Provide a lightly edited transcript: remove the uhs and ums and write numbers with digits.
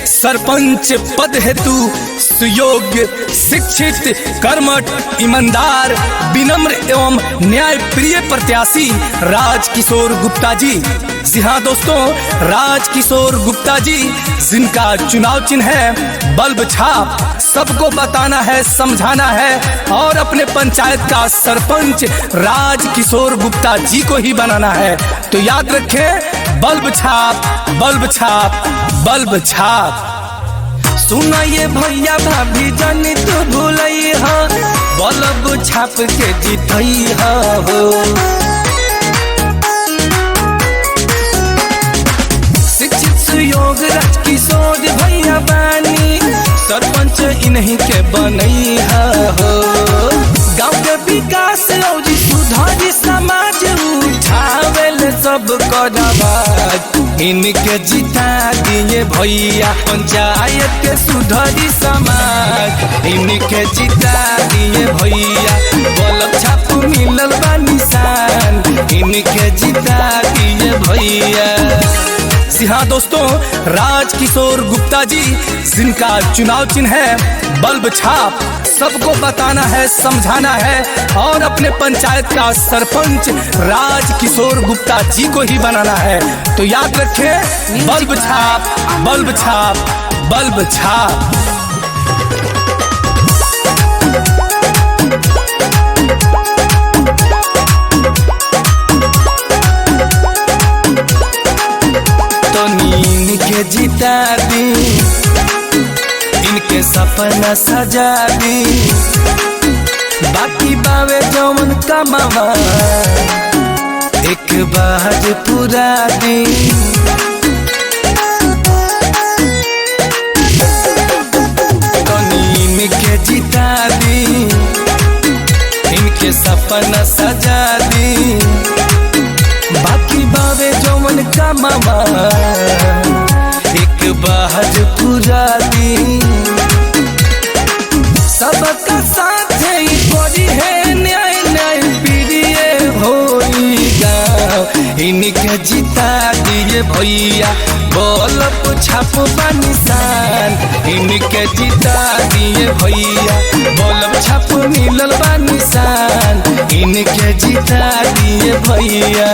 सरपंच पद हेतु सुयोग्य, शिक्षित, कर्मठ, ईमानदार, विनम्र एवं न्याय प्रिय प्रत्याशी राजकिशोर गुप्ता जी। जी हाँ दोस्तों, राजकिशोर गुप्ता जी जिनका चुनाव चिन्ह है बल्ब छाप। सबको बताना है, समझाना है और अपने पंचायत का सरपंच राजकिशोर गुप्ता जी को ही बनाना है। तो याद रखें, बल्ब छाप, बल्ब छाप, बल्ब छाप। सुना ये भैया भाभी जानी तू भूलई हा, बल्ब छाप के जीतई हो। शिक्षित सुयोग राजकिशोर भैया बानी, सरपंच इन्हीं के बनई हो। गाँव के विकास और सुधारी समाज उठावेल सब आवाज, इनके जिता दिए भैया पंचायत के सुधारी समाज। इनके जिता दिए भैया, बल्ब छाप मिलल बा निशान। इनके जिता दिए भैया। जी हाँ दोस्तों, राजकिशोर गुप्ता जी जिनका चुनाव चिन्ह है बल्ब छाप। सबको बताना है, समझाना है और अपने पंचायत का सरपंच राजकिशोर गुप्ता जी को ही बनाना है। तो याद रखें, बल्ब छाप, बल्ब छाप, बल्ब छाप। तो नींद के जिता दी, इनके सपना सजा दी, बाकी बावे जौन कमावा एक बार पूरा दी। तो नींद के जिता दी, इनके सपना सजा दी, बाकी बावे जौन कमावा एक बार पूरा दी। सबका साथ ही है, न्याय न्याय प्रिय होई गाँव। इनके जिता दिए भैया, बल्ब छाप बा निशान। इनके जिता दिए भैया, बल्ब छाप मिलल बा निशान। इनके जिता दिए भैया।